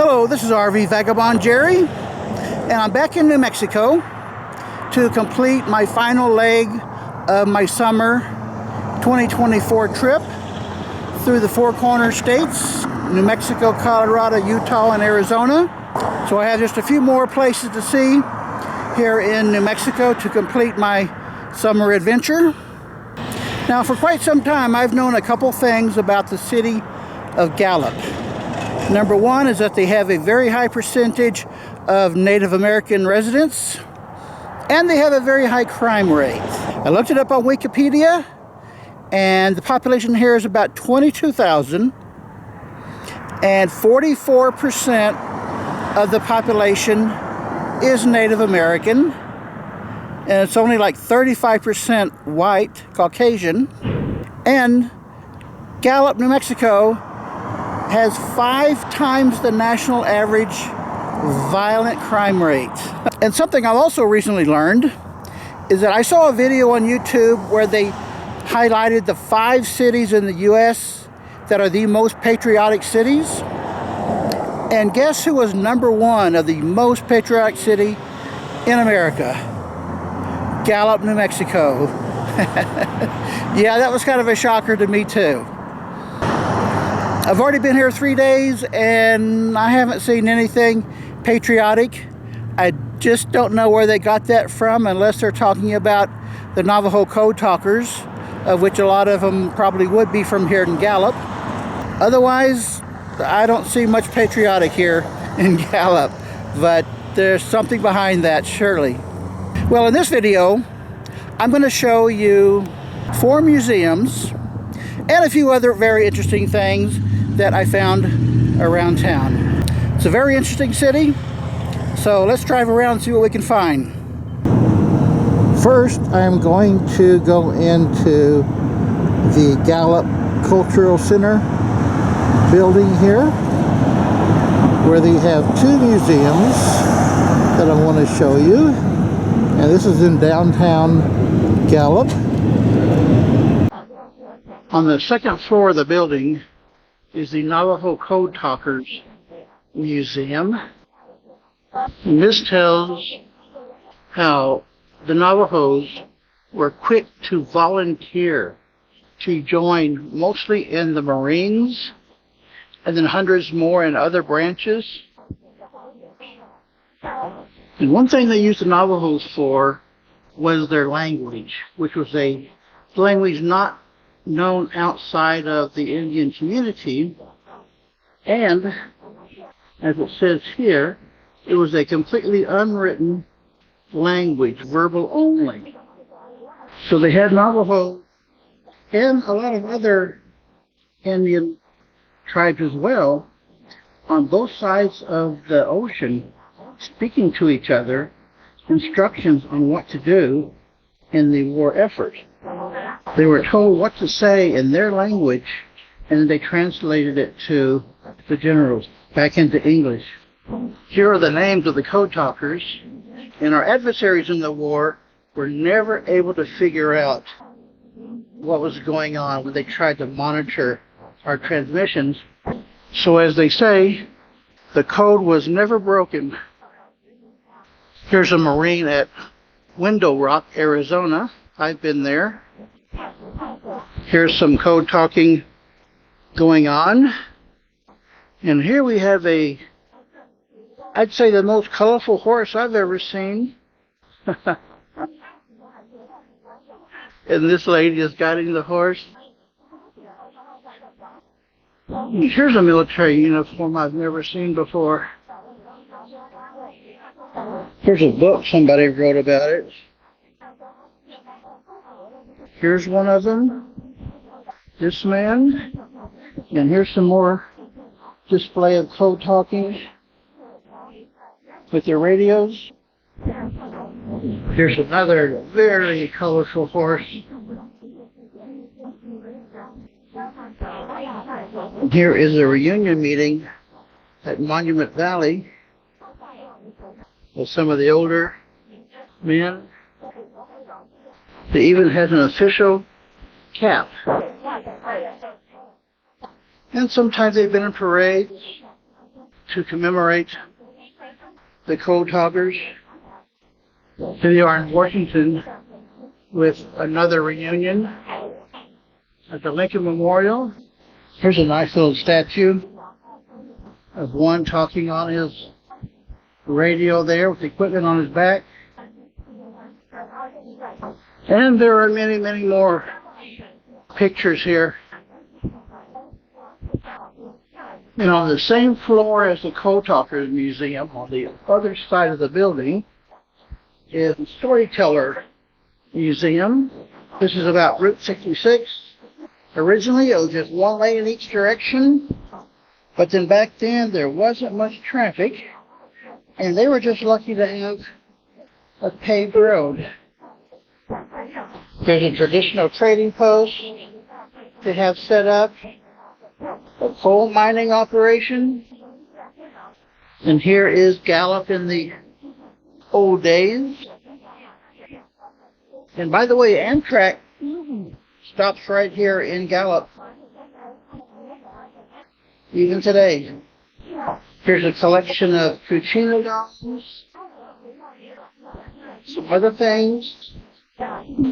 Hello, this is RV Vagabond Jerry, and I'm back in New Mexico to complete my final leg of my summer 2024 trip through the Four Corner states, New Mexico, Colorado, Utah, and Arizona. So I have just a few more places to see here in New Mexico to complete my summer adventure. Now, for quite some time, I've known a couple things about the city of Gallup. Number one is that they have a very high percentage of Native American residents, and they have a very high crime rate. I looked it up on Wikipedia, and the population here is about 22,000, and 44% of the population is Native American, and it's only like 35% white, Caucasian. And Gallup, New Mexico has 5 times the national average violent crime rate. And something I've also recently learned is that I saw a video on YouTube where they highlighted the 5 cities in the US that are the most patriotic cities. And guess who was number 1 of the most patriotic city in America? Gallup, New Mexico. Yeah, that was kind of a shocker to me too. I've already been here 3 days and I haven't seen anything patriotic. I just don't know where they got that from, unless they're talking about the Navajo code talkers, of which a lot of them probably would be from here in Gallup. Otherwise, I don't see much patriotic here in Gallup, but there's something behind that, surely. Well, in this video, I'm going to show you 4 museums and a few other very interesting things that I found around town. It's a very interesting city, so let's drive around and see what we can find. First, I'm going to go into the Gallup Cultural Center building here, where they have 2 museums that I want to show you. And this is in downtown Gallup. On the second floor of the building is the Navajo Code Talkers Museum. And this tells how the Navajos were quick to volunteer to join, mostly in the Marines, and then hundreds more in other branches. And one thing they used the Navajos for was their language, which was a language not known outside of the Indian community, and as it says here, it was a completely unwritten language, verbal only. So they had Navajo and a lot of other Indian tribes as well on both sides of the ocean, speaking to each other instructions on what to do in the war effort. They were told what to say in their language, and they translated it to the generals back into English. Here are the names of the code talkers, and our adversaries in the war were never able to figure out what was going on when they tried to monitor our transmissions. So as they say, the code was never broken. Here's a Marine at Window Rock, Arizona. I've been there. Here's some code talking going on. And here we have I'd say the most colorful horse I've ever seen. And this lady is guiding the horse. Here's a military uniform I've never seen before. Here's a book somebody wrote about it. Here's one of them. This man. And here's some more display of code talking with their radios. Here's another very colorful horse. Here is a reunion meeting at Monument Valley with some of the older men. They even had an official cap. And sometimes they've been in parades. to commemorate the Code Talkers. Here they are in Washington with another reunion at the Lincoln Memorial. Here's a nice little statue of one talking on his radio there with equipment on his back. And there are many, many more pictures here. And on the same floor as the Code Talkers Museum, on the other side of the building, is the Storyteller Museum. This is about Route 66. Originally, it was just one lane in each direction, but then back then there wasn't much traffic, and they were just lucky to have a paved road. There's a traditional trading post they have set up, a coal mining operation, and here is Gallup in the old days. And by the way, Amtrak stops right here in Gallup, even today. Here's a collection of Cucina dolls, some other things.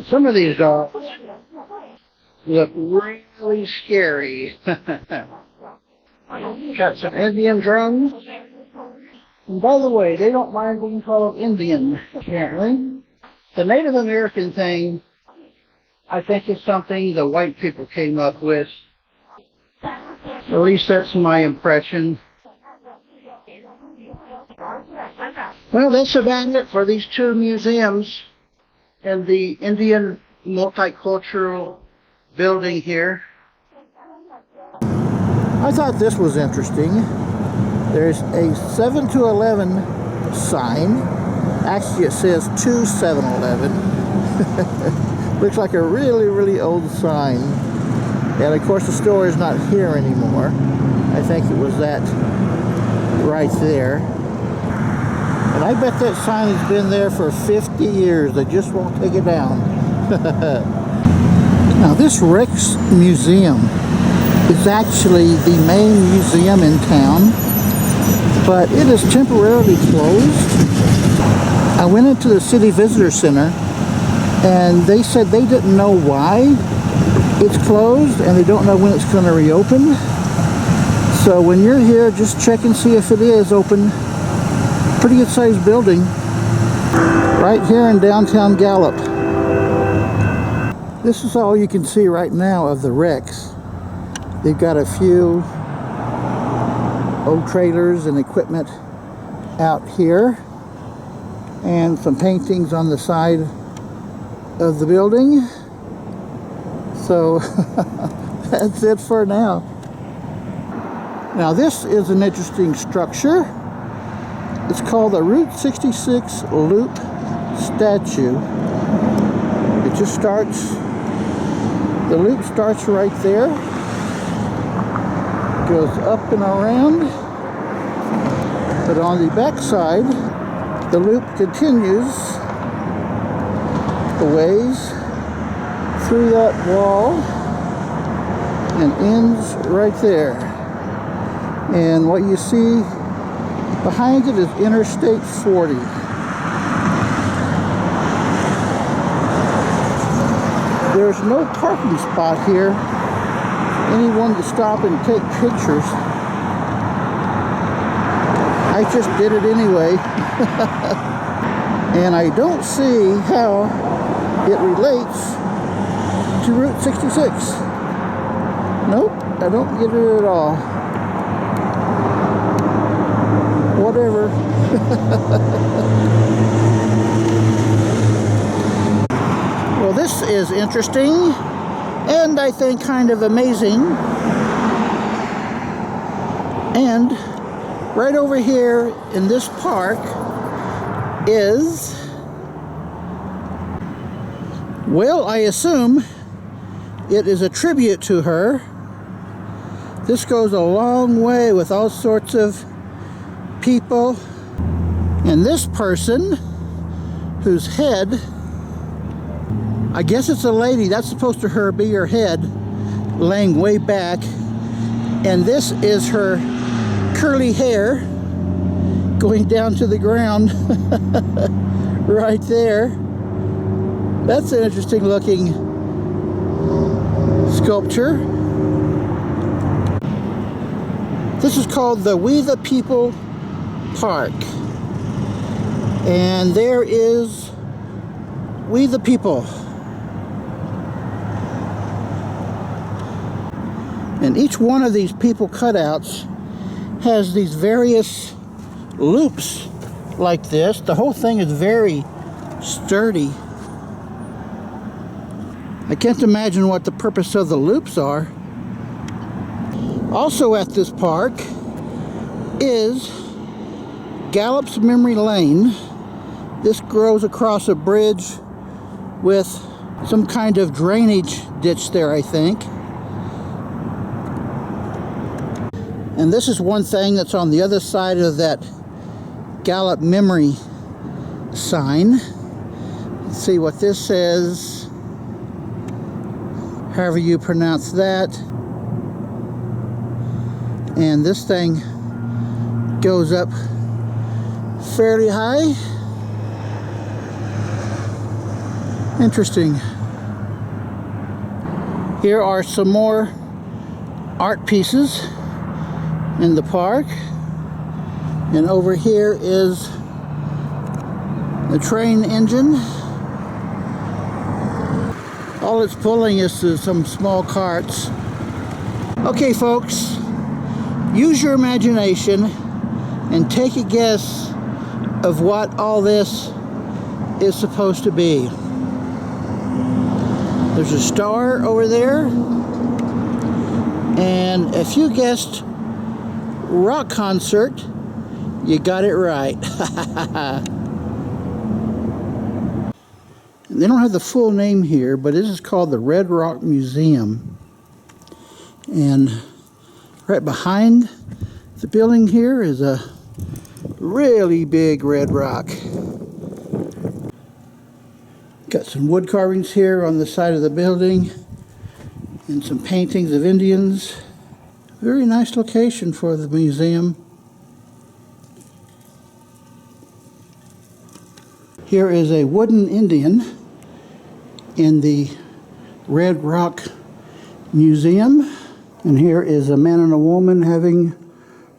Some of these dolls look really scary. Got some Indian drums. And by the way, they don't mind being called Indian, apparently. The Native American thing, I think, is something the white people came up with. At least that's my impression. Well, that's about it for these two museums and the Indian multicultural building here. I thought this was interesting. There's a 7 to 11 sign. Actually, it says to 7-Eleven. Looks like a really, really old sign. And of course, the store is not here anymore. I think it was that right there. And I bet that sign has been there for 50 years. They just won't take it down. Now, this Rex Museum is actually the main museum in town, but it is temporarily closed. I went into the City Visitor Center, and they said they didn't know why it's closed, and they don't know when it's going to reopen. So when you're here, just check and see if it is open. Pretty good sized building right here in downtown Gallup. This is all you can see right now of the Rex. They've got a few old trailers and equipment out here, and some paintings on the side of the building. So that's it for now. Now, this is an interesting structure. It's called the Route 66 Loop Statue. It just starts, the loop starts right there, goes up and around, but on the back side, the loop continues a ways through that wall and ends right there. And what you see behind it is Interstate 40. There's no parking spot here for anyone to stop and take pictures. I just did it anyway. And I don't see how it relates to Route 66. Nope, I don't get it at all. Whatever. Well, this is interesting, and I think kind of amazing. And right over here in this park is, well, I assume it is a tribute to her. This goes a long way with all sorts of people. And this person, whose head, I guess it's a lady, that's supposed to be her head, laying way back. And this is her curly hair going down to the ground right there. That's an interesting looking sculpture. This is called the We the People Park. And there is We the People. And each one of these people cutouts has these various loops like this. The whole thing is very sturdy. I can't imagine what the purpose of the loops are. Also at this park is Gallup's Memory Lane. This grows across a bridge with some kind of drainage ditch there, I think. And this is one thing that's on the other side of that Gallup memory sign. Let's see what this says. However you pronounce that. And this thing goes up fairly high. Interesting. Here are some more art pieces in the park. And over here is the train engine. All it's pulling is some small carts. Okay, folks, use your imagination and take a guess of what all this is supposed to be. There's a star over there, and if you guessed rock concert, you got it right. They don't have the full name here, but this is called the Red Rock Museum. And right behind the building here is a really big red rock. Got some wood carvings here on the side of the building and some paintings of Indians. Very nice location for the museum. Here is a wooden Indian in the Red Rock Museum. And here is a man and a woman having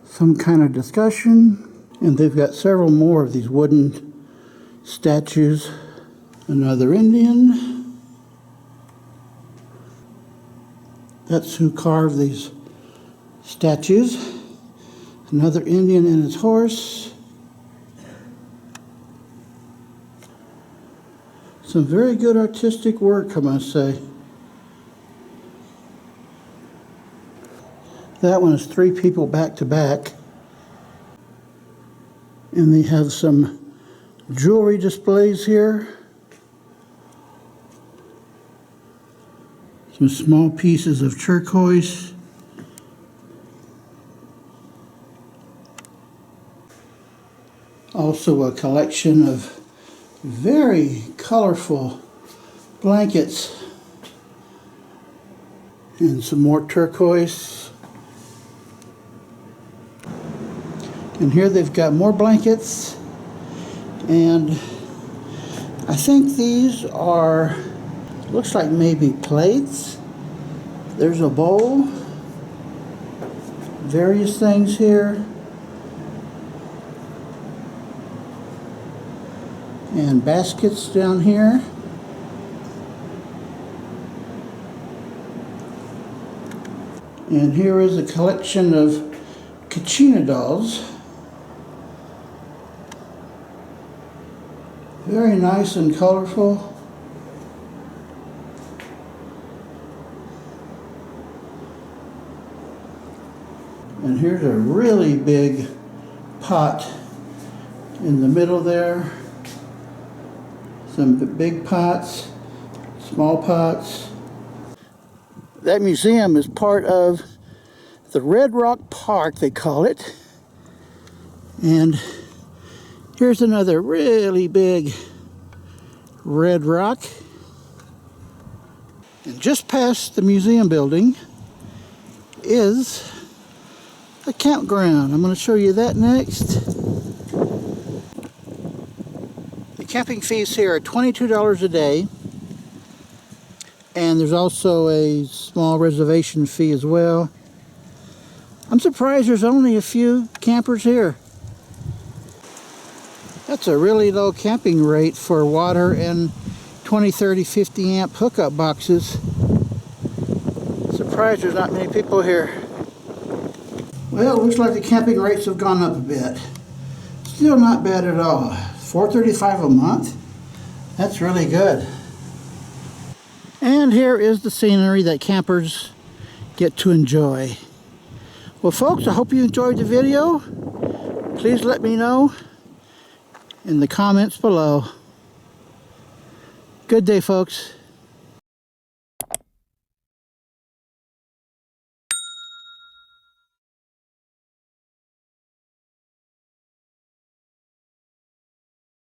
some kind of discussion. And they've got several more of these wooden statues. Another Indian. That's who carved these statues. Another Indian and his horse. Some very good artistic work, I must say. That one is 3 people back to back. And they have some jewelry displays here. Some small pieces of turquoise. Also a collection of very colorful blankets. And some more turquoise. And here they've got more blankets. And I think these are, looks like maybe plates. There's a bowl. Various things here. And baskets down here. And here is a collection of Kachina dolls. Very nice and colorful. And here's a really big pot in the middle there. Some big pots, small pots. That museum is part of the Red Rock Park, they call it. And here's another really big red rock. And just past the museum building is a campground. I'm going to show you that next. The camping fees here are $22 a day. And there's also a small reservation fee as well. I'm surprised there's only a few campers here. That's a really low camping rate for water and 20, 30, 50 amp hookup boxes. Surprised there's not many people here. Well, it looks like the camping rates have gone up a bit. Still not bad at all. $4.35 a month? That's really good. And here is the scenery that campers get to enjoy. Well folks, I hope you enjoyed the video. Please let me know in the comments below. Good day folks.